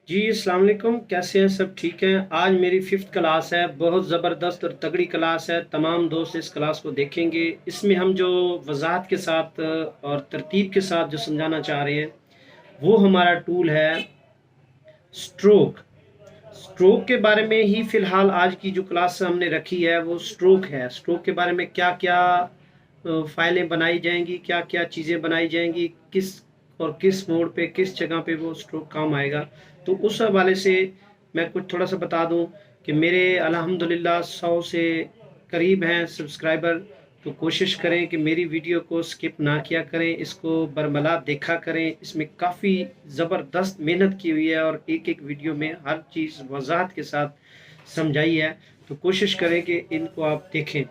जी, अस्सलाम वालेकुम। कैसे हैं? सब ठीक हैं? आज मेरी 5th क्लास है। बहुत ज़बरदस्त और तगड़ी क्लास है। तमाम दोस्त इस क्लास को देखेंगे। इसमें हम जो वज़ाहत के साथ और तरतीब के साथ जो समझाना चाह रहे हैं, वो हमारा टूल है स्ट्रोक। स्ट्रोक के बारे में ही फ़िलहाल आज की जो क्लास हमने रखी है, वो स्ट्रोक है। स्ट्रोक के बारे में क्या-क्या फ़ाइलें बनाई जाएँगी, क्या-क्या चीज़ें बनाई जाएँगी, किस और किस मोड पे, किस जगह पे वो स्ट्रोक काम आएगा। तो उस हवाले से मैं कुछ थोड़ा-सा बता दूँ कि मेरे अल्हम्दुलिल्लाह 100 से करीब हैं सब्सक्राइबर। तो कोशिश करें कि मेरी वीडियो को स्किप ना किया करें, इसको बरमला देखा करें। इसमें काफ़ी ज़बरदस्त मेहनत की हुई है और एक-एक वीडियो में हर चीज़ वज़ाहत के साथ समझाई है। तो कोशिश करें कि इनको आप देखें।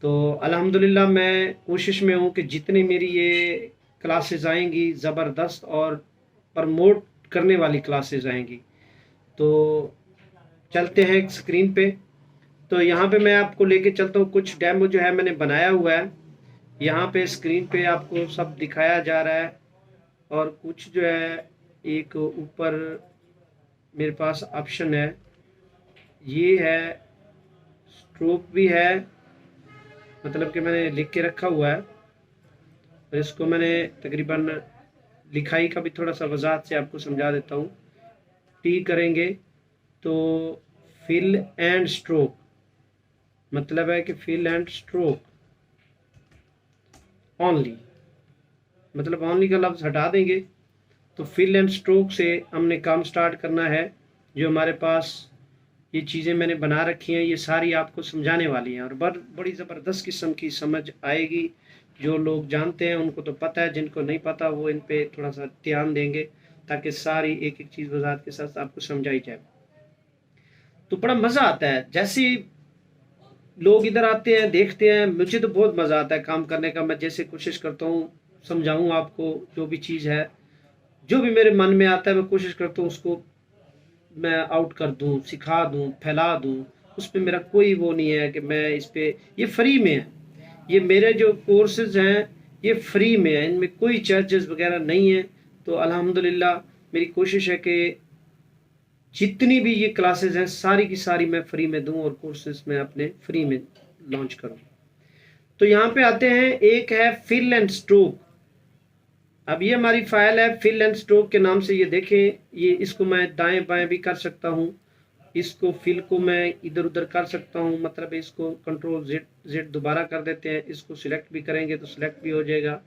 तो अल्हम्दुलिल्लाह मैं कोशिश में हूँ कि जितनी मेरी ये क्लासेस आएंगी ज़बरदस्त और प्रमोट करने वाली क्लासेस आएंगी। तो चलते हैं एक स्क्रीन पे। तो यहाँ पे मैं आपको लेके चलता हूँ, कुछ डेमो जो है मैंने बनाया हुआ है। यहाँ पे स्क्रीन पे आपको सब दिखाया जा रहा है और कुछ जो है एक ऊपर मेरे पास ऑप्शन है, ये है स्ट्रोक भी है, मतलब कि मैंने लिख के रखा हुआ है और इसको मैंने तकरीबन लिखाई का भी थोड़ा सा वजाहत से आपको समझा देता हूँ। टी करेंगे तो फिल एंड स्ट्रोक, मतलब है कि फिल एंड स्ट्रोक ओनली, मतलब ओनली का लफ्ज़ हटा देंगे तो फिल एंड स्ट्रोक से हमने काम स्टार्ट करना है। जो हमारे पास ये चीज़ें मैंने बना रखी हैं, ये सारी आपको समझाने वाली हैं और बड़ी ज़बरदस्त किस्म की समझ आएगी। जो लोग जानते हैं उनको तो पता है, जिनको नहीं पता वो इन पे थोड़ा सा ध्यान देंगे ताकि सारी एक एक चीज़ वजाहत के साथ आपको समझाई जाए। तो बड़ा मज़ा आता है। जैसे लोग इधर आते हैं, देखते हैं, मुझे तो बहुत मज़ा आता है काम करने का। मैं जैसे कोशिश करता हूँ समझाऊँ आपको, जो भी चीज़ है, जो भी मेरे मन में आता है, मैं कोशिश करता हूँ उसको मैं आउट कर दूँ, सिखा दूँ, फैला दूँ। उस पे मेरा कोई वो नहीं है कि मैं इस पे, ये फ्री में है। ये मेरे जो कोर्सेज़ हैं, ये फ्री में है, इनमें कोई चार्जेस वगैरह नहीं है। तो अल्हम्दुलिल्लाह मेरी कोशिश है कि जितनी भी ये क्लासेस हैं, सारी की सारी मैं फ्री में दूँ और कोर्सेज़ मैं अपने फ्री में लॉन्च करूँ। तो यहाँ पे आते हैं, एक है फिल एंड स्ट्रोक। अब ये हमारी फाइल है फिल एंड स्ट्रोक के नाम से, ये देखें। ये इसको मैं दाएं बाएं भी कर सकता हूँ, इसको फिल को मैं इधर उधर कर सकता हूँ, मतलब इसको कंट्रोल जेड जेड दोबारा कर देते हैं। इसको सिलेक्ट भी करेंगे तो सिलेक्ट भी हो जाएगा,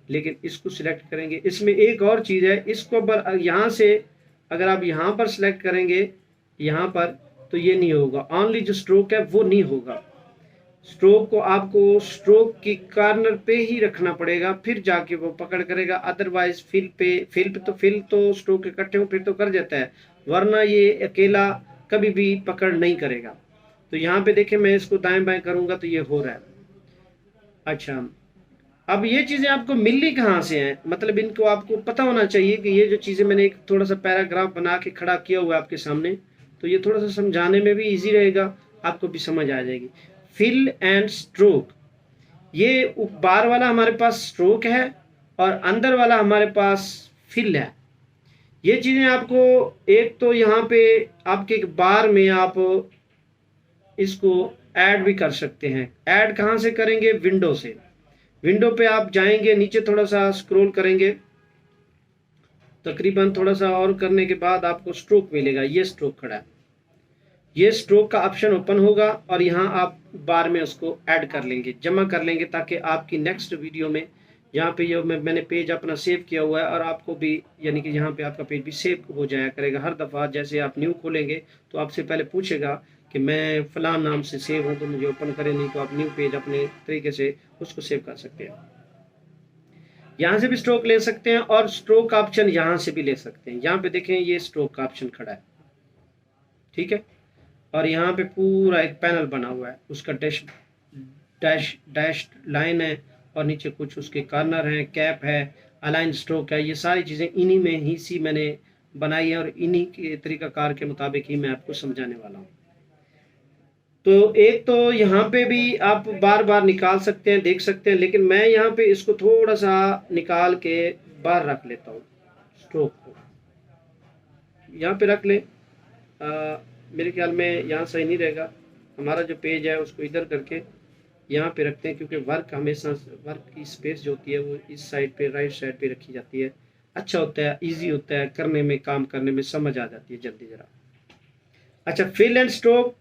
लेकिन इसको सिलेक्ट करेंगे। इसमें एक और चीज़ है, इसको यहाँ से अगर आप यहाँ पर सिलेक्ट करेंगे, यहाँ पर, तो ये नहीं होगा। ऑनली जो स्ट्रोक है वो नहीं होगा। स्ट्रोक को आपको स्ट्रोक की कॉर्नर पे ही रखना पड़ेगा, फिर जाके वो पकड़ करेगा। अदरवाइज फिल तो स्ट्रोक इकट्ठे हो फिर तो कर जाता है, वरना ये अकेला कभी भी पकड़ नहीं करेगा। तो यहाँ पे देखें, मैं इसको दाएं बाएं करूंगा तो ये हो रहा है। अच्छा, अब ये चीज़ें आपको मिलनी कहाँ से हैं, मतलब इनको आपको पता होना चाहिए कि ये जो चीज़ें मैंने एक थोड़ा सा पैराग्राफ बना के खड़ा किया हुआ है आपके सामने, तो ये थोड़ा सा समझाने में भी इजी रहेगा, आपको भी समझ आ जाएगी। फिल एंड स्ट्रोक, ये बार वाला हमारे पास स्ट्रोक है और अंदर वाला हमारे पास फिल है। ये चीज़ें आपको, एक तो यहाँ पे आपके एक बार में आप इसको ऐड भी कर सकते हैं। ऐड कहाँ से करेंगे? विंडो से। विंडो पे आप जाएंगे, नीचे थोड़ा सा स्क्रॉल करेंगे, तकरीबन थोड़ा सा और करने के बाद आपको स्ट्रोक मिलेगा। ये स्ट्रोक खड़ा है, ये स्ट्रोक का ऑप्शन ओपन होगा और यहाँ आप बार में उसको ऐड कर लेंगे, जमा कर लेंगे, ताकि आपकी नेक्स्ट वीडियो में, यहाँ पे ये मैंने पेज अपना सेव किया हुआ है और आपको भी, यानी कि यहाँ पे आपका पेज भी सेव हो जाया करेगा। हर दफ़ा जैसे आप न्यू खोलेंगे तो आपसे पहले पूछेगा कि मैं फ़लाँ नाम से सेव हूँ तो मुझे ओपन करें, नहीं तो आप न्यू पेज अपने तरीके से उसको सेव कर सकते हैं। यहाँ से भी स्ट्रोक ले सकते हैं और स्ट्रोक ऑप्शन यहाँ से भी ले सकते हैं। यहाँ पे देखें, ये स्ट्रोक का ऑप्शन खड़ा है, ठीक है। और यहाँ पे पूरा एक पैनल बना हुआ है, उसका डैश डैश डैश लाइन है और नीचे कुछ उसके कॉर्नर हैं, कैप है, अलाइन स्ट्रोक है। ये सारी चीज़ें इन्हीं में ही सी मैंने बनाई है और इन्हीं के तरीकाकार के मुताबिक ही मैं आपको समझाने वाला हूँ। तो एक तो यहाँ पे भी आप बार बार निकाल सकते हैं, देख सकते हैं, लेकिन मैं यहाँ पे इसको थोड़ा सा निकाल के बाहर रख लेता हूँ स्ट्रोक को। यहाँ पे रख लें। मेरे ख्याल में यहाँ सही नहीं रहेगा, हमारा जो पेज है उसको इधर करके यहाँ पे रखते हैं, क्योंकि वर्क हमेशा वर्क की स्पेस जो होती है वो इस साइड पे, राइट साइड पे रखी जाती है। अच्छा होता है, इजी होता है करने में, काम करने में समझ आ जाती है जल्दी जरा। अच्छा, फिल एंड स्ट्रोक।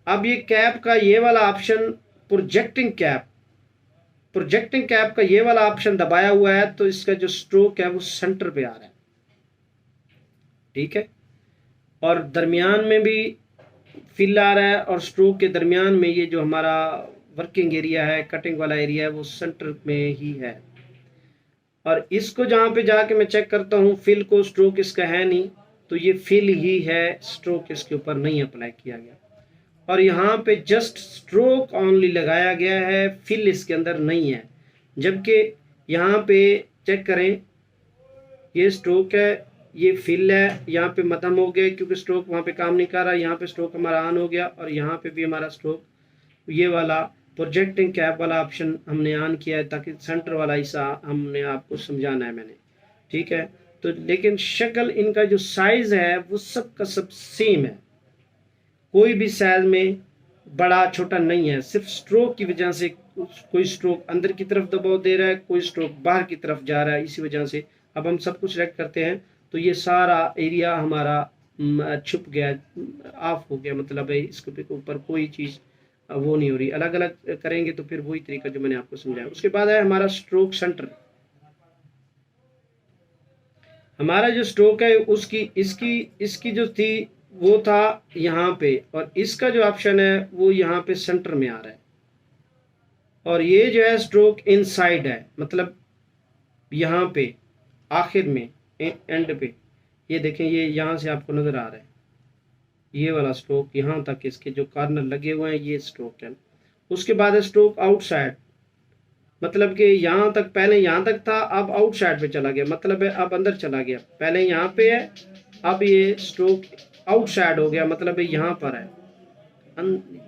अब ये कैप का ये वाला option, projecting cap, projecting cap का ये वाला ऑप्शन दबाया हुआ है तो इसका जो स्ट्रोक है वो सेंटर पे आ रहा है, ठीक है। और दरमियान में भी फिल आ रहा है, और स्ट्रोक के दरमियान में ये जो हमारा वर्किंग एरिया है, कटिंग वाला एरिया है, वो सेंटर में ही है। और इसको जहां पे जाके मैं चेक करता हूँ फिल को, स्ट्रोक इसका है नहीं, तो ये फिल ही है, स्ट्रोक इसके ऊपर नहीं अप्लाई किया गया। और यहाँ पे जस्ट स्ट्रोक ऑनली लगाया गया है, फिल इसके अंदर नहीं है। जबकि यहाँ पे चेक करें, ये स्ट्रोक है, ये फिल है, यहाँ पे मध्यम हो गया क्योंकि स्ट्रोक वहाँ पे काम नहीं कर रहा, यहाँ पे स्ट्रोक हमारा ऑन हो गया, और यहाँ पे भी हमारा स्ट्रोक, ये वाला प्रोजेक्टिंग कैप वाला ऑप्शन हमने ऑन किया है ताकि सेंटर वाला हिस्सा हमने आपको समझाना है मैंने, ठीक है। तो लेकिन शक्ल इनका जो साइज है वो सबका सब सेम है, कोई भी साइज में बड़ा छोटा नहीं है, सिर्फ स्ट्रोक की वजह से कोई स्ट्रोक अंदर की तरफ दबाव दे रहा है, कोई स्ट्रोक बाहर की तरफ जा रहा है, इसी वजह से। अब हम सब कुछ सिलेक्ट करते हैं तो ये सारा एरिया हमारा छुप गया, ऑफ हो गया, मतलब है इसके ऊपर कोई चीज़ वो नहीं हो रही। अलग अलग करेंगे तो फिर वही तरीका जो मैंने आपको समझाया। उसके बाद है हमारा स्ट्रोक सेंटर। हमारा जो स्ट्रोक है उसकी इसकी जो थी वो था यहाँ पे, और इसका जो ऑप्शन है वो यहाँ पे सेंटर में आ रहा है। और ये जो है स्ट्रोक इनसाइड है, मतलब यहाँ पे आखिर में एंड पे, ये देखें, ये यहाँ से आपको नजर आ रहा है, ये वाला स्ट्रोक यहाँ तक इसके जो कॉर्नर लगे हुए हैं, ये स्ट्रोक है। उसके बाद है स्ट्रोक आउटसाइड, मतलब कि यहाँ तक, पहले यहाँ तक था, अब आउटसाइड पे चला गया, मतलब है अब अंदर चला गया। पहले यहाँ पे है, अब ये स्ट्रोक आउटसाइड हो गया, मतलब है यहाँ पर है,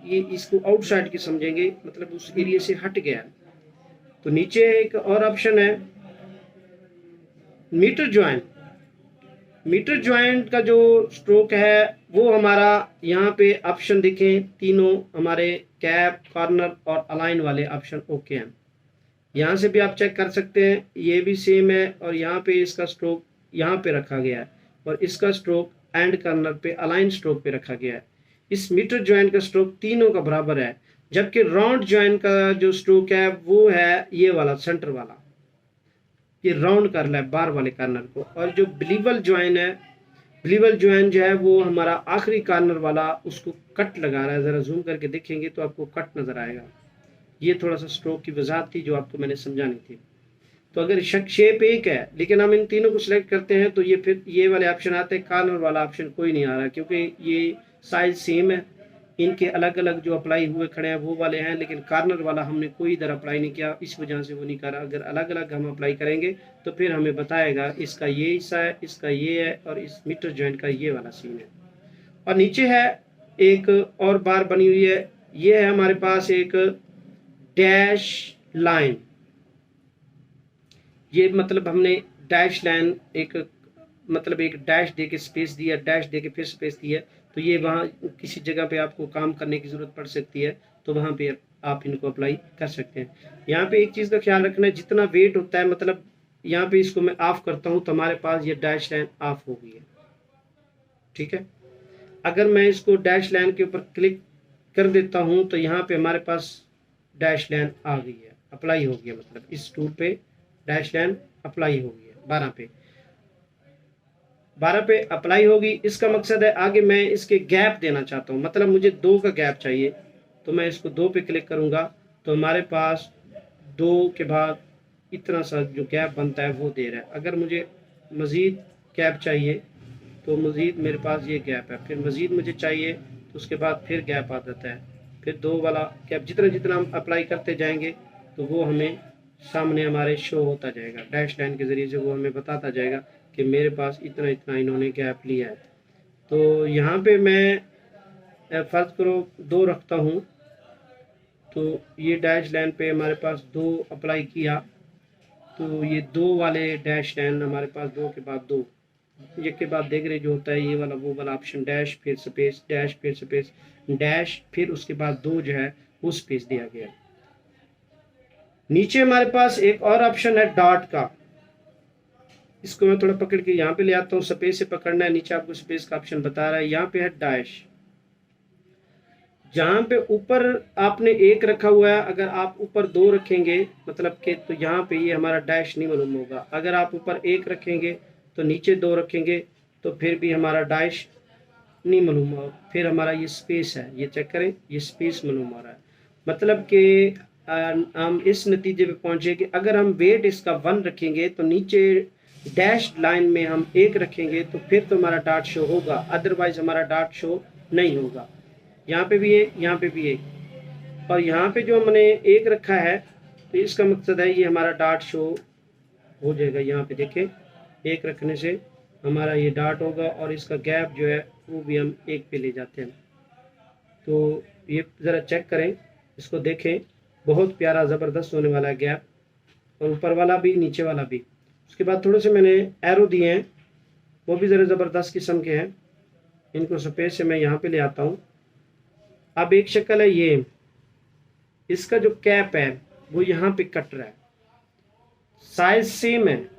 ये इसको आउटसाइड की समझेंगे, मतलब उस एरिया से हट गया। तो नीचे एक और ऑप्शन है मीटर ज्वाइंट। मीटर ज्वाइंट का जो स्ट्रोक है वो हमारा यहाँ पे ऑप्शन देखें, तीनों हमारे कैप, कॉर्नर और अलाइन वाले ऑप्शन ओके हैं। यहाँ से भी आप चेक कर सकते हैं, ये भी सेम है, और यहाँ पे इसका स्ट्रोक यहाँ पे रखा गया है, और इसका स्ट्रोक एंड कॉर्नर पे अलाइन स्ट्रोक पे रखा गया है। इस मीटर ज्वाइंट का स्ट्रोक तीनों का बराबर है, जबकि राउंड ज्वाइंट का जो स्ट्रोक है वो है ये वाला सेंटर वाला, ये राउंड कर रहा है बार वाले कॉर्नर को। और जो बिलीवल ज्वाइन है, बिलीवल ज्वाइन जो है वो हमारा आखिरी कॉर्नर वाला, उसको कट लगा रहा है। ज़रा जूम करके देखेंगे तो आपको कट नज़र आएगा। ये थोड़ा सा स्ट्रोक की वजाहत थी जो आपको मैंने समझानी थी। तो अगर शेप एक है लेकिन हम इन तीनों को सिलेक्ट करते हैं तो ये फिर ये वाले ऑप्शन आते हैं, कॉर्नर वाला ऑप्शन कोई नहीं आ रहा, क्योंकि ये साइज सेम है, इनके अलग अलग जो अप्लाई हुए खड़े हैं वो वाले हैं, लेकिन कॉर्नर वाला हमने कोई इधर अप्लाई नहीं किया, इस वजह से वो नहीं कर रहा। अगर अलग अलग हम अप्लाई करेंगे तो फिर हमें बताएगा इसका ये हिस्सा है, इसका ये है, और इस मीटर जॉइंट का ये वाला सीन है। और नीचे है एक और बार बनी हुई है, ये है हमारे पास एक डैश लाइन। ये मतलब हमने डैश लाइन, एक मतलब एक डैश दे के स्पेस दिया, डैश दे के फिर स्पेस दिया, तो ये वहाँ किसी जगह पे आपको काम करने की ज़रूरत पड़ सकती है तो वहाँ पे आप इनको अप्लाई कर सकते हैं। यहाँ पे एक चीज़ का ख्याल रखना है, जितना वेट होता है, मतलब यहाँ पे इसको मैं ऑफ करता हूँ तो हमारे पास ये डैश लाइन ऑफ हो गई है, ठीक है। अगर मैं इसको डैश लाइन के ऊपर क्लिक कर देता हूँ तो यहाँ पे हमारे पास डैश लाइन आ गई है, अप्लाई हो गया, मतलब इस टूल पे डैश लाइन अप्लाई हो गई है 12 पे अप्लाई होगी। इसका मकसद है आगे मैं इसके गैप देना चाहता हूँ, मतलब मुझे 2 का गैप चाहिए, तो मैं इसको 2 पे क्लिक करूँगा तो हमारे पास 2 के बाद इतना सा जो गैप बनता है वो दे रहा है। अगर मुझे मज़ीद गैप चाहिए तो मज़ीद मेरे पास ये गैप है, फिर मज़ीद मुझे चाहिए तो उसके बाद फिर गैप आ जाता है, फिर 2 वाला गैप। जितना जितना हम अप्लाई करते जाएंगे तो वो हमें सामने हमारे शो होता जाएगा, डैश लाइन के ज़रिए से वो हमें बताता जाएगा कि मेरे पास इतना इतना इन्होंने गैप लिया है। तो यहाँ पे मैं फ़र्ज़ करो 2 रखता हूँ, तो ये डैश लाइन पे हमारे पास 2 अप्लाई किया, तो ये 2 वाले डैश लाइन हमारे पास 2 के बाद 2 एक के बाद देख रहे जो होता है ये वाला वो वाला ऑप्शन, डैश फिर स्पेस, डैश फिर स्पेस, डैश फिर उसके बाद 2 जो है वो स्पेस दिया गया है। नीचे हमारे पास एक और ऑप्शन है डॉट का, इसको मैं थोड़ा पकड़ के यहाँ पे ले आता हूँ, स्पेस से पकड़ना है, नीचे आपको स्पेस का ऑप्शन बता रहा है। यहाँ पे है डैश, जहाँ पे ऊपर आपने 1 रखा हुआ है, अगर आप ऊपर 2 रखेंगे मतलब कि तो यहाँ पे ये हमारा डैश नहीं मालूम होगा। अगर आप ऊपर 1 रखेंगे तो नीचे 2 रखेंगे तो फिर भी हमारा डैश नहीं मालूम होगा। फिर हमारा ये स्पेस है, ये चेक करें, ये स्पेस मालूम हो रहा है। मतलब कि हम इस नतीजे पे पहुंचे कि अगर हम वेट इसका 1 रखेंगे तो नीचे डैश लाइन में हम 1 रखेंगे तो फिर तो हमारा डॉट शो होगा, अदरवाइज हमारा डॉट शो नहीं होगा। यहाँ पे भी 1, यहाँ पे भी 1, और यहाँ पे जो हमने 1 रखा है तो इसका मकसद है ये हमारा डॉट शो हो जाएगा। यहाँ पे देखें 1 रखने से हमारा ये डॉट होगा और इसका गैप जो है वो भी हम 1 पे ले जाते हैं। तो ये ज़रा चेक करें, इसको देखें, बहुत प्यारा ज़बरदस्त होने वाला है गैप, और ऊपर वाला भी नीचे वाला भी। उसके बाद थोड़े से मैंने एरो दिए हैं, वो भी ज़रा ज़बरदस्त किस्म के हैं, इनको स्पेस से मैं यहाँ पे ले आता हूँ। अब एक शक्ल है ये, इसका जो कैप है वो यहाँ पे कट रहा है, साइज सेम है,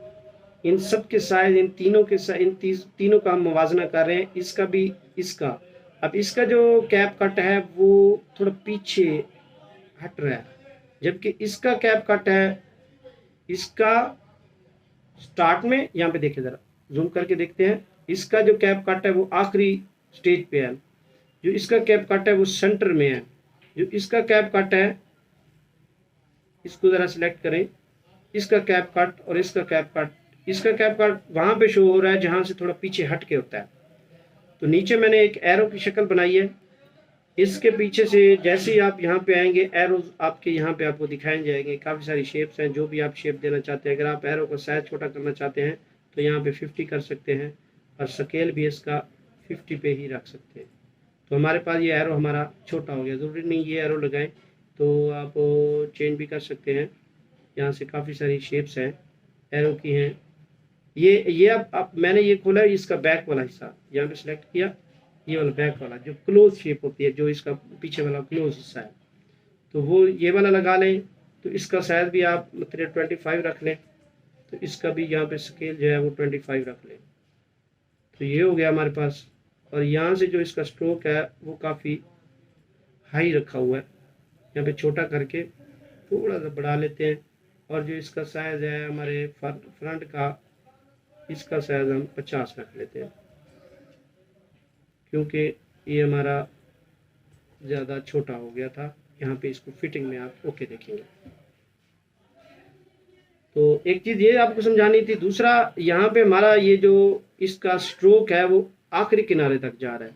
इन सब के साइज, इन तीनों के इन तीनों का हम मुवाजना कर रहे हैं, इसका भी इसका। अब इसका जो कैप कट है वो थोड़ा पीछे हट रहा है, जबकि इसका कैप कट है, इसका स्टार्ट में, यहाँ पे देखिए जरा जूम करके देखते हैं, इसका जो कैप कट है वो आखिरी स्टेज पे है, जो इसका कैप कट है वो सेंटर में है। जो इसका कैप कट है, इसको ज़रा सिलेक्ट करें, इसका कैप कट और इसका कैप कट, इसका कैप कट वहाँ पे शो हो रहा है जहाँ से थोड़ा पीछे हट के होता है। तो नीचे मैंने एक एरो की शक्ल बनाई है, इसके पीछे से जैसे ही आप यहाँ पे आएंगे एरोज आपके यहाँ पे आपको दिखाए जाएंगे। काफ़ी सारी शेप्स हैं, जो भी आप शेप देना चाहते हैं। अगर आप एरो का साइज छोटा करना चाहते हैं तो यहाँ पे 50 कर सकते हैं, और स्केल भी इसका 50 पे ही रख सकते हैं। तो हमारे पास ये एरो हमारा छोटा हो गया, ज़रूरी नहीं ये एरो लगाएं, तो आप चेंज भी कर सकते हैं। यहाँ से काफ़ी सारी शेप्स हैं एरो की हैं। ये अब मैंने ये खोला है, इसका बैक वाला हिस्सा यहाँ पे सिलेक्ट किया, ये वाला बैक वाला जो क्लोज शेप होती है, जो इसका पीछे वाला क्लोज हिस्सा है, तो वो ये वाला लगा लें। तो इसका साइज भी आप मतलब 25 रख लें, तो इसका भी यहाँ पे स्केल जो है वो 25 रख लें। तो ये हो गया हमारे पास। और यहाँ से जो इसका स्ट्रोक है वो काफ़ी हाई रखा हुआ है, यहाँ पे छोटा करके थोड़ा सा बढ़ा लेते हैं। और जो इसका साइज़ है हमारे फ्रंट का, इसका साइज़ हम 50 रख लेते हैं, क्योंकि ये हमारा ज़्यादा छोटा हो गया था। यहाँ पे इसको फिटिंग में आप ओके देखेंगे। तो एक चीज़ ये आपको समझानी थी। दूसरा, यहाँ पे हमारा ये जो इसका स्ट्रोक है वो आखिरी किनारे तक जा रहा है,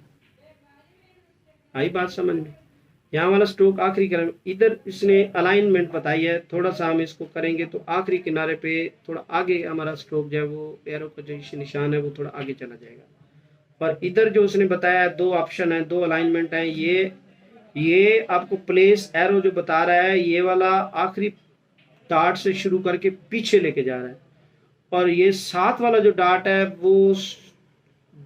आई बात समझ में? यहाँ वाला स्ट्रोक आखिरी किनारे, इधर इसने अलाइनमेंट बताई है, थोड़ा सा हम इसको करेंगे तो आखिरी किनारे पे थोड़ा आगे हमारा स्ट्रोक जो है वो एरो का जो निशान है वो थोड़ा आगे चला जाएगा। और इधर जो उसने बताया 2 ऑप्शन है, 2 अलाइनमेंट है, ये आपको प्लेस एरो जो बता रहा है ये वाला आखिरी डॉट से शुरू करके पीछे लेके जा रहा है, और ये 7 वाला जो डॉट है वो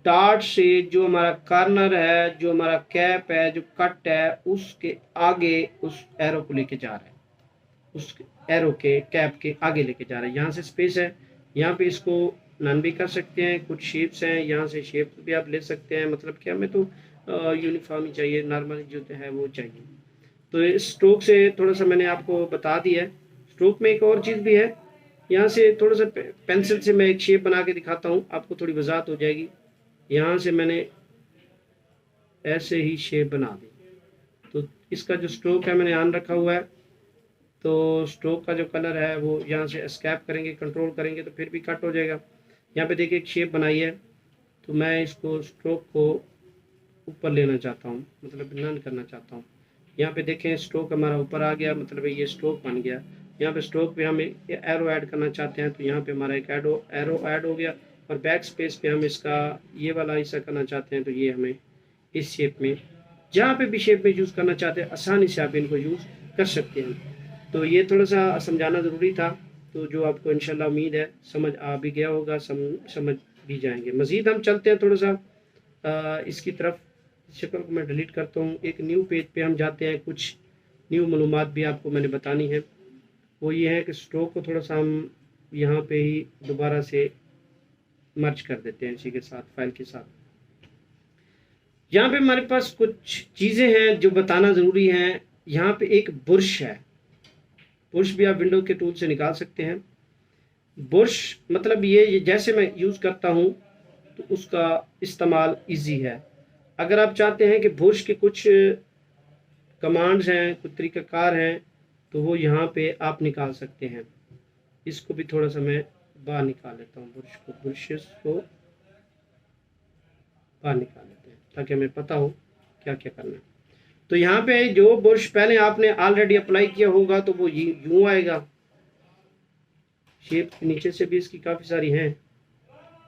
डॉट से जो हमारा कॉर्नर है, जो हमारा कैप है, जो कट है, उसके आगे उस एरो को लेके जा रहा है, उस एरो के कैप के आगे लेके जा रहा है। यहाँ से स्पेस है, यहाँ पे इसको नन भी कर सकते हैं। कुछ शेप्स हैं, यहाँ से शेप भी आप ले सकते हैं, मतलब कि हमें तो यूनिफॉर्म ही चाहिए, नॉर्मल जो है वो चाहिए। तो इस स्ट्रोक से थोड़ा सा मैंने आपको बता दिया है। स्ट्रोक में एक और चीज़ भी है, यहाँ से थोड़ा सा पेंसिल से मैं एक शेप बना के दिखाता हूँ, आपको थोड़ी वजाहत हो जाएगी। यहाँ से मैंने ऐसे ही शेप बना दी, तो इसका जो स्ट्रोक है मैंने ऑन रखा हुआ है, तो स्ट्रोक का जो कलर है वो यहाँ से एस्केप करेंगे, कंट्रोल करेंगे तो फिर भी कट हो जाएगा। यहाँ पे देखिए एक शेप बनाई है, तो मैं इसको स्ट्रोक को ऊपर लेना चाहता हूँ, मतलब नन करना चाहता हूँ। यहाँ पे देखें स्ट्रोक हमारा ऊपर आ गया, मतलब ये स्ट्रोक बन गया। यहाँ पे स्ट्रोक पे हम एरो ऐड करना चाहते हैं, तो यहाँ पे हमारा एक एरो ऐड हो गया। और बैक स्पेस पे हम इसका ये वाला हिस्सा करना चाहते हैं, तो ये हमें इस शेप में, जहाँ पे भी शेप में यूज़ करना चाहते हैं आसानी से आप इनको यूज़ कर सकते हैं। तो ये थोड़ा सा समझाना ज़रूरी था, तो जो आपको इंशाल्लाह उम्मीद है समझ आ भी गया होगा, समझ भी जाएंगे। मज़ीद हम चलते हैं थोड़ा सा इसकी तरफ। शक्ल को मैं डिलीट करता हूँ। एक न्यू पेज पे हम जाते हैं। कुछ न्यू मालूमात भी आपको मैंने बतानी है। वो ये है कि स्ट्रोक को थोड़ा सा हम यहाँ पे ही दोबारा से मर्ज कर देते हैं इसी के साथ, फाइल के साथ। यहाँ पे हमारे पास कुछ चीज़ें हैं जो बताना ज़रूरी हैं। यहाँ पे एक बुरश है। बुरश भी आप विंडो के टूल से निकाल सकते हैं। बुरश मतलब ये जैसे मैं यूज़ करता हूँ तो उसका इस्तेमाल इजी है। अगर आप चाहते हैं कि बुरश के कुछ कमांड्स हैं, कुछ तरीक़ाकार हैं, तो वो यहाँ पे आप निकाल सकते हैं। इसको भी थोड़ा सा मैं बाहर निकाल लेता हूँ। बुरशेस को बाहर निकाल लेते हैं ताकि हमें पता हो क्या क्या करना है। तो यहाँ पे जो बुरश पहले आपने ऑलरेडी अप्लाई किया होगा तो वो यूँ आएगा। शेप के नीचे से भी इसकी काफ़ी सारी हैं।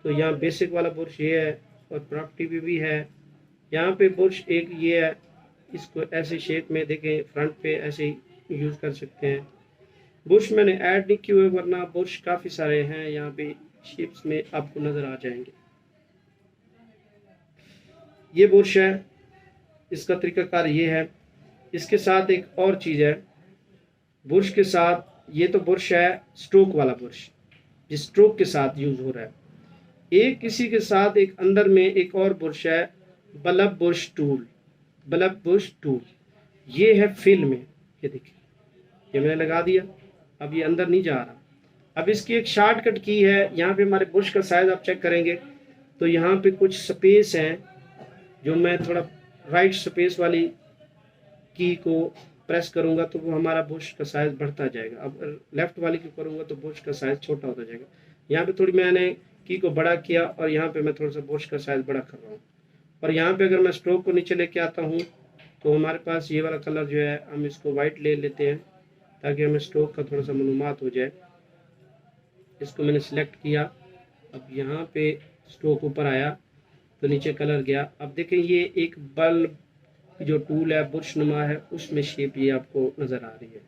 तो यहाँ बेसिक वाला बुरश ये है और प्रॉपर्टी भी है। यहाँ पे बुरश एक ये है, इसको ऐसे शेप में देखें, फ्रंट पे ऐसे ही यूज़ कर सकते हैं। बुरश मैंने ऐड नहीं किए हुए, वरना बुरश काफ़ी सारे हैं यहाँ पे शेप्स में आपको नज़र आ जाएंगे। ये बुरश है, इसका तरीकाकार ये है। इसके साथ एक और चीज़ है बुरश के साथ। ये तो बुरश है स्ट्रोक वाला बुरश, जिस स्ट्रोक के साथ यूज़ हो रहा है। एक किसी के साथ एक अंदर में एक और बुरश है, bulb brush tool. Bulb brush tool ये है फिल में। ये देखिए, ये मैंने लगा दिया, अब ये अंदर नहीं जा रहा। अब इसकी एक शॉर्टकट की है। यहाँ पे हमारे बुरश का साइज आप चेक करेंगे तो यहाँ पे कुछ स्पेस हैं, जो मैं थोड़ा राइट स्पेस वाली की को प्रेस करूँगा तो वो हमारा बुरश का साइज बढ़ता जाएगा। अब लेफ्ट वाली की करूँगा तो बुरश का साइज छोटा होता जाएगा। यहाँ पे थोड़ी मैंने की को बड़ा किया और यहाँ पे मैं थोड़ा सा बुरश का साइज बड़ा कर रहा हूँ। और यहाँ पे अगर मैं स्ट्रोक को नीचे लेके आता हूँ तो हमारे पास ये वाला कलर जो है, हम इसको वाइट ले लेते हैं ताकि हमें स्ट्रोक का थोड़ा सा मालूमात हो जाए। इसको मैंने सिलेक्ट किया। अब यहाँ पे स्ट्रोक ऊपर आया तो नीचे कलर गया। अब देखें ये एक बल्ब जो टूल है बुरश नुमा है, उसमें शेप ये आपको नज़र आ रही है।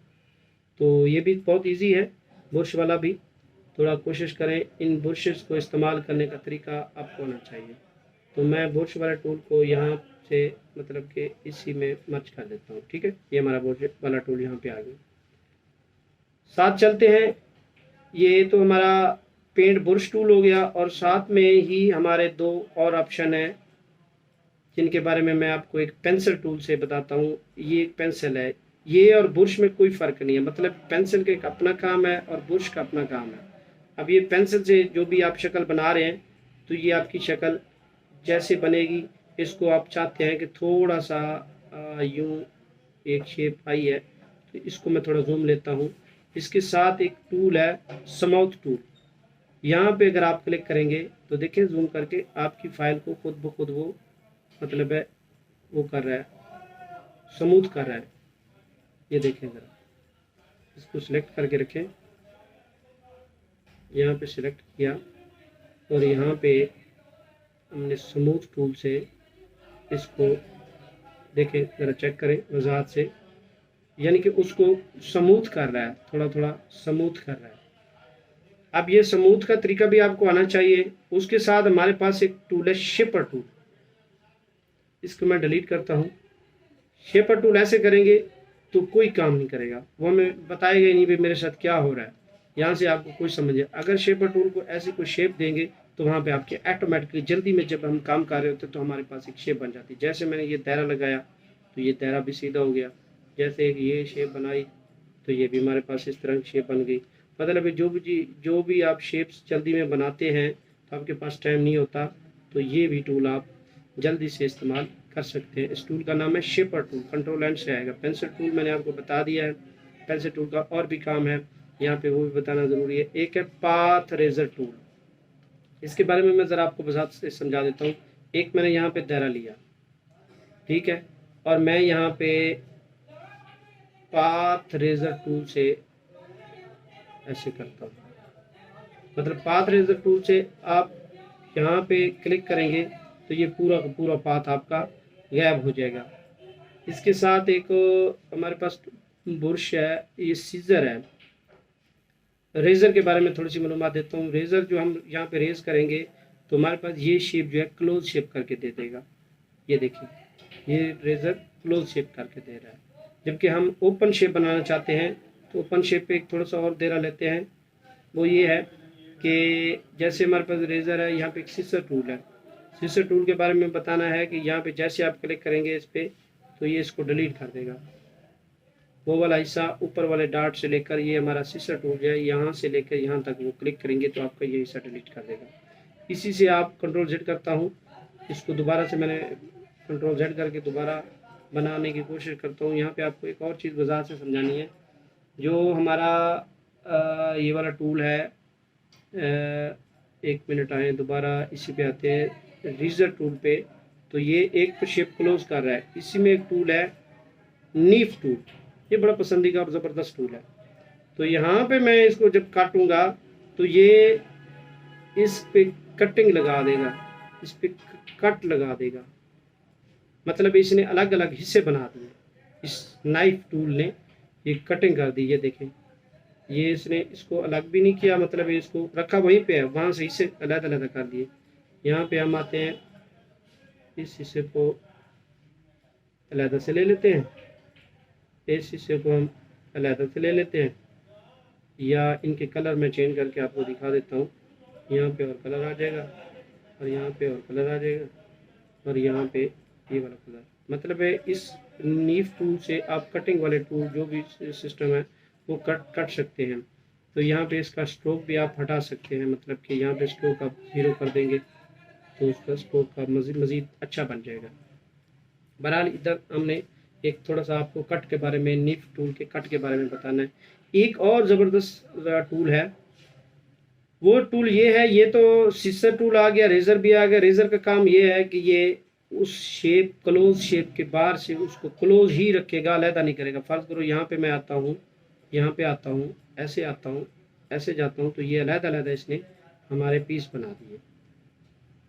तो ये भी बहुत इजी है बुरश वाला भी। थोड़ा कोशिश करें, इन बुरशेस को इस्तेमाल करने का तरीका आपको होना चाहिए। तो मैं बुरश वाला टूल को यहाँ से मतलब कि इसी में मर्ज कर देता हूँ। ठीक है, ये हमारा बुरश वाला टूल यहाँ पे आ गया। साथ चलते हैं। ये तो हमारा पेंट बुरश टूल हो गया और साथ में ही हमारे दो और ऑप्शन हैं जिनके बारे में मैं आपको एक पेंसिल टूल से बताता हूँ। ये एक पेंसिल है, ये और बुरश में कोई फ़र्क नहीं है। मतलब पेंसिल का एक अपना काम है और बुरश का अपना काम है। अब ये पेंसिल से जो भी आप शक्ल बना रहे हैं तो ये आपकी शक्ल जैसे बनेगी। इसको आप चाहते हैं कि थोड़ा सा यूँ एक शेप आई है तो इसको मैं थोड़ा जूम लेता हूँ। इसके साथ एक टूल है स्मूथ टूल। यहाँ पे अगर आप क्लिक करेंगे तो देखिए जूम करके आपकी फ़ाइल को खुद ब खुद वो मतलब है वो कर रहा है, स्मूथ कर रहा है। ये देखें ज़रा, इसको सिलेक्ट करके रखें। यहाँ पे सिलेक्ट किया और यहाँ पे हमने स्मूथ टूल से इसको देखें ज़रा, चेक करें वजाहत से, यानी कि उसको स्मूथ कर रहा है, थोड़ा थोड़ा स्मूथ कर रहा है। अब ये स्मूथ का तरीका भी आपको आना चाहिए। उसके साथ हमारे पास एक टूल है शेपर टूल। इसको मैं डिलीट करता हूँ। शेपर टूल ऐसे करेंगे तो कोई काम नहीं करेगा, वो हमें बताएगा ही नहीं भी मेरे साथ क्या हो रहा है। यहाँ से आपको कुछ समझे। अगर शेपर टूल को ऐसी कोई शेप देंगे तो वहाँ पे आपके ऑटोमेटिकली जल्दी में जब हम काम कर रहे होते तो हमारे पास एक शेप बन जाती है। जैसे मैंने ये दायरा लगाया तो ये दायरा भी सीधा हो गया। जैसे ये शेप बनाई तो ये भी हमारे पास इस तरह की शेप बन गई। मतलब जो भी आप शेप्स जल्दी में बनाते हैं तो आपके पास टाइम नहीं होता, तो ये भी टूल आप जल्दी से इस्तेमाल कर सकते हैं। इस टूल का नाम है शेपर टूल, कंट्रोल एंड से आएगा। पेंसिल टूल मैंने आपको बता दिया है। पेंसिल टूल का और भी काम है यहाँ पे, वो भी बताना ज़रूरी है। एक है पाथ रेजर टूल, इसके बारे में मैं ज़रा आपको वजाहत से समझा देता हूँ। एक मैंने यहाँ पे दायरा लिया, ठीक है, और मैं यहाँ पे पाथ रेजर टूल से ऐसे करता हूँ। मतलब पाथ रेजर टूल से आप यहाँ पे क्लिक करेंगे तो ये पूरा का पूरा पाथ आपका गायब हो जाएगा। इसके साथ एक हमारे पास बुरश है, ये सीजर है। रेज़र के बारे में थोड़ी सी मालूमात देता हूँ। रेज़र जो हम यहाँ पे रेज़ करेंगे तो हमारे पास ये शेप जो है क्लोज शेप करके दे देगा। ये देखिए, ये रेज़र क्लोज शेप करके दे रहा है। जबकि हम ओपन शेप बनाना चाहते हैं तो ओपन शेप पे एक थोड़ा सा और देरा लेते हैं। वो ये है कि जैसे हमारे पास रेज़र है, यहाँ पे एक सीसर टूल है। सीसर टूल के बारे में बताना है कि यहाँ पे जैसे आप क्लिक करेंगे इस पर, तो ये इसको डिलीट कर देगा। वो वाला हिस्सा ऊपर वाले डार्ट से लेकर, ये हमारा सीसर टूल है, यहाँ से लेकर यहाँ तक वो क्लिक करेंगे तो आपका ये हिस्सा डिलीट कर देगा। इसी से आप कंट्रोल जेड करता हूँ, इसको दोबारा से मैंने कंट्रोल जेड करके दोबारा बनाने की कोशिश करता हूँ। यहाँ पे आपको एक और चीज़ वजह से समझानी है। जो हमारा ये वाला टूल है, एक मिनट आए, दोबारा इसी पे आते हैं रीजर टूल पे। तो ये एक शेप क्लोज कर रहा है। इसी में एक टूल है नीफ टूल, ये बड़ा पसंदीदा और ज़बरदस्त टूल है। तो यहाँ पे मैं इसको जब काटूंगा तो ये इस पे कटिंग लगा देगा, इस पे कट लगा देगा। मतलब इसने अलग अलग हिस्से बना दिए। इस नाइफ टूल ने ये कटिंग कर दी। ये देखें, ये इसने इसको अलग भी नहीं किया, मतलब इसको रखा वहीं पे है, वहाँ से हिस्से अलग अलग कर दिए। यहाँ पे हम आते हैं, इस हिस्से को अलग से ले लेते हैं, इस हिस्से को हम अलग से ले लेते हैं, या इनके कलर में चेंज करके आपको दिखा देता हूँ। यहाँ पे और कलर आ जाएगा, और यहाँ पे और कलर आ जाएगा, और यहाँ पे ये वाला कलर। मतलब है इस नीफ टूल से आप कटिंग वाले टूल जो भी सिस्टम है वो कट सकते हैं। तो यहाँ पे इसका स्ट्रोक भी आप हटा सकते हैं, मतलब कि यहाँ पे स्ट्रोक आप 0 कर देंगे तो उसका स्ट्रोक का मज़ीद अच्छा बन जाएगा। बहरहाल इधर हमने एक थोड़ा सा आपको कट के बारे में, नीफ टूल के कट के बारे में बताना है। एक और ज़बरदस्त टूल है, वो टूल ये है, ये तो सीसर टूल आ गया, रेज़र भी आ गया। रेज़र का काम ये है कि ये उस शेप, क्लोज शेप के बाहर से उसको क्लोज ही रखेगा, अलहदा नहीं करेगा। फ़र्ज़ करो यहाँ पे मैं आता हूँ, यहाँ पे आता हूँ, ऐसे आता हूँ, ऐसे जाता हूँ, तो ये अलहदा अलहदा इसने हमारे पीस बना दिए।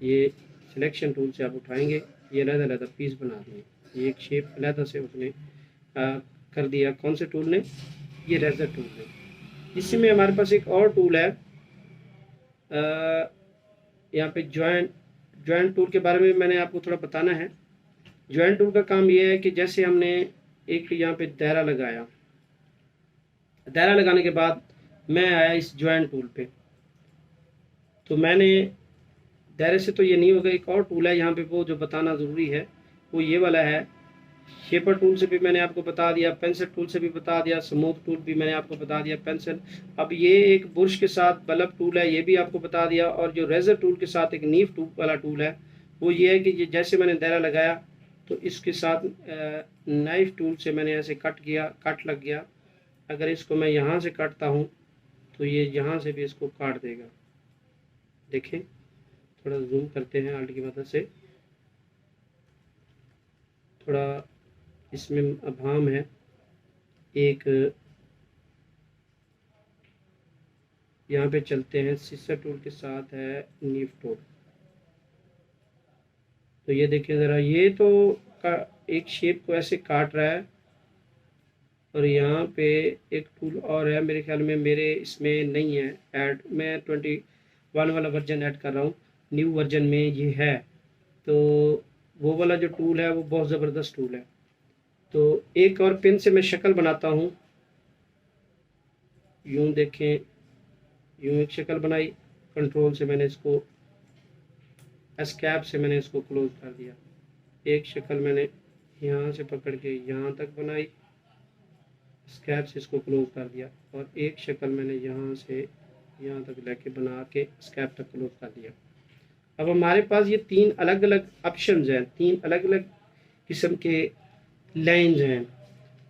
ये सिलेक्शन टूल से आप उठाएंगे, ये अलहदा अलहदा पीस बना दिए। ये एक शेप अलहदा से उसने कर दिया। कौन से टूल ने? ये रेज़र टूल ने। इसी में हमारे पास एक और टूल है, यहाँ पे जॉइंट टूल के बारे में मैंने आपको थोड़ा बताना है। जॉइंट टूल का काम ये है कि जैसे हमने एक यहाँ पे दायरा लगाया, दायरा लगाने के बाद मैं आया इस जॉइंट टूल पे, तो मैंने दायरे से तो ये नहीं होगा, एक और टूल है यहाँ पे, वो जो बताना ज़रूरी है वो ये वाला है। शेपर टूल से भी मैंने आपको बता दिया, पेंसिल टूल से भी बता दिया, स्मूथ टूल भी मैंने आपको बता दिया, पेंसिल। अब ये एक बुरश के साथ बल्ब टूल है, ये भी आपको बता दिया। और जो रेज़र टूल के साथ एक नीफ टूल वाला टूल है, वो ये है कि ये जैसे मैंने दायरा लगाया तो इसके साथ नाइफ टूल से मैंने ऐसे कट किया, कट लग गया। अगर इसको मैं यहाँ से काटता हूँ तो ये यहाँ से भी इसको काट देगा। देखें, थोड़ा जूम करते हैं आल्ट की मदद से, थोड़ा इसमें अभाम है। एक यहाँ पे चलते हैं, सीसर टूल के साथ है नीफ टूल। तो ये देखिए ज़रा, ये तो एक शेप को ऐसे काट रहा है। और यहाँ पे एक टूल और है, मेरे ख्याल में मेरे इसमें नहीं है ऐड, मैं 21 वाला वर्जन ऐड कर रहा हूँ, न्यू वर्जन में ये है। तो वो वाला जो टूल है वो बहुत ज़बरदस्त टूल है। तो एक और पेन से मैं शक्ल बनाता हूँ, यूँ देखें, यूँ एक शक्ल बनाई, कंट्रोल से मैंने इसको, एस्केप से मैंने इसको क्लोज कर दिया। एक शक्ल मैंने यहाँ से पकड़ के यहाँ तक बनाई, एस्केप से इसको क्लोज कर दिया। और एक शक्ल मैंने यहाँ से यहाँ तक लेके बना के एस्केप तक क्लोज कर दिया। अब हमारे पास ये 3 अलग अलग ऑप्शंस हैं, 3 अलग अलग किस्म के लाइंस हैं।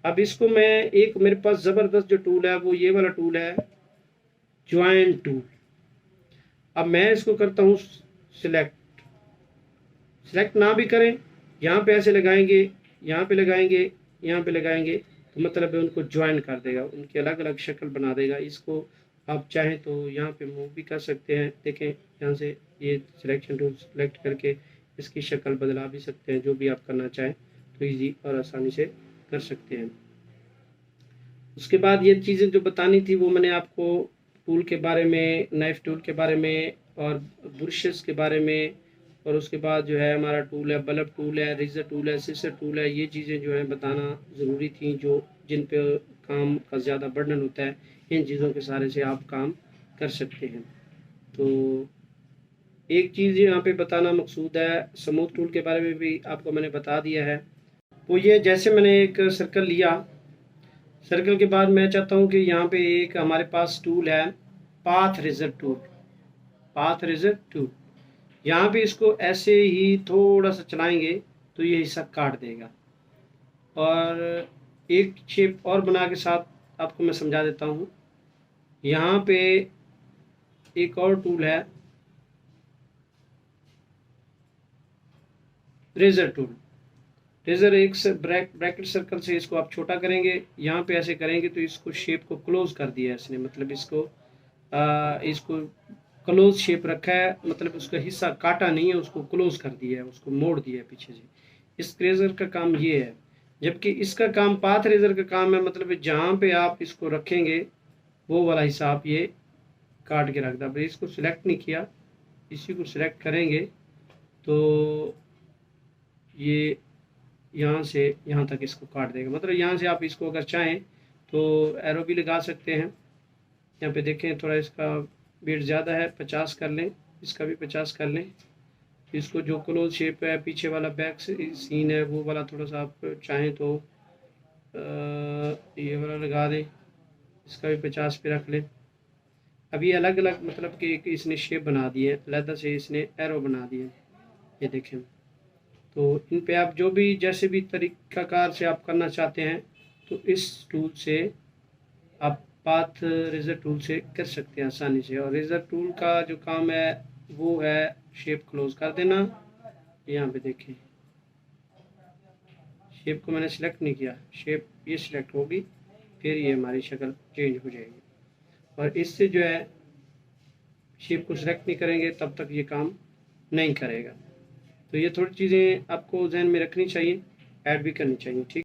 अब इसको मैं, एक मेरे पास ज़बरदस्त जो टूल है वो ये वाला टूल है, जॉइंट टूल। अब मैं इसको करता हूँ सिलेक्ट। सिलेक्ट ना भी करें, यहाँ पे ऐसे लगाएंगे, यहाँ पे लगाएंगे, यहाँ पे लगाएंगे, तो मतलब है उनको ज्वाइन कर देगा, उनकी अलग अलग शक्ल बना देगा। इसको आप चाहें तो यहाँ पे मूव भी कर सकते हैं। देखें, यहाँ से ये सिलेक्शन टूल सेलेक्ट करके इसकी शक्ल बदला भी सकते हैं, जो भी आप करना चाहें तो ईजी और आसानी से कर सकते हैं। उसके बाद ये चीज़ें जो बतानी थी वो मैंने आपको टूल के बारे में, नाइफ टूल के बारे में और ब्रशेस के बारे में, और उसके बाद जो है हमारा टूल है, बल्ब टूल है, रेजर टूल है, सिसर टूल है, ये चीज़ें जो है बताना ज़रूरी थी, जो जिन पे काम का ज़्यादा बर्डन होता है। इन चीज़ों के सहारे से आप काम कर सकते हैं। तो एक चीज़ यहाँ पे बताना मकसूद है, स्मूथ टूल के बारे में भी आपको मैंने बता दिया है। तो ये जैसे मैंने एक सर्कल लिया, सर्कल के बाद मैं चाहता हूँ कि यहाँ पे एक हमारे पास टूल है path eraser tool, path eraser tool. यहाँ पे इसको ऐसे ही थोड़ा सा चलाएंगे तो ये हिस्सा काट देगा। और एक शेप और बना के साथ आपको मैं समझा देता हूँ। यहाँ पे एक और टूल है रेजर टूल। रेजर एक ब्रैकेट सर्कल से इसको आप छोटा करेंगे, यहाँ पे ऐसे करेंगे तो इसको शेप को क्लोज कर दिया है इसने, मतलब इसको क्लोज शेप रखा है, मतलब उसका हिस्सा काटा नहीं है, उसको क्लोज कर दिया है, उसको मोड़ दिया है पीछे से। इस रेजर का काम ये है। जबकि इसका काम, पाथ रेजर का काम है, मतलब जहाँ पे आप इसको रखेंगे वो वाला हिस्सा आप ये काट के रख दो। इसको सिलेक्ट नहीं किया, इसी को सिलेक्ट करेंगे तो ये यहाँ से यहाँ तक इसको काट देगा। मतलब यहाँ से आप इसको अगर चाहें तो एरो भी लगा सकते हैं। यहाँ पे देखें थोड़ा इसका वेट ज़्यादा है, 50 कर लें, इसका भी 50 कर लें। इसको जो क्लोज शेप है, पीछे वाला बैक सीन है, वो वाला थोड़ा सा आप चाहें तो ये वाला लगा दें, इसका भी 50 पे रख लें। अब ये अलग अलग मतलब कि इसने शेप बना दी है, अलग से इसने एरो बना दिए, ये देखें। तो इन पे आप जो भी जैसे भी तरीक़ाकार से आप करना चाहते हैं तो इस टूल से आप पाथ रेजर टूल से कर सकते हैं आसानी से। और रेजर टूल का जो काम है वो है शेप क्लोज कर देना। यहाँ पे देखें, शेप को मैंने सिलेक्ट नहीं किया, शेप ये सिलेक्ट होगी, फिर ये हमारी शक्ल चेंज हो जाएगी। और इससे जो है शेप को सिलेक्ट नहीं करेंगे तब तक ये काम नहीं करेगा। तो ये थोड़ी चीज़ें आपको ध्यान में रखनी चाहिए, ऐड भी करनी चाहिए, ठीक।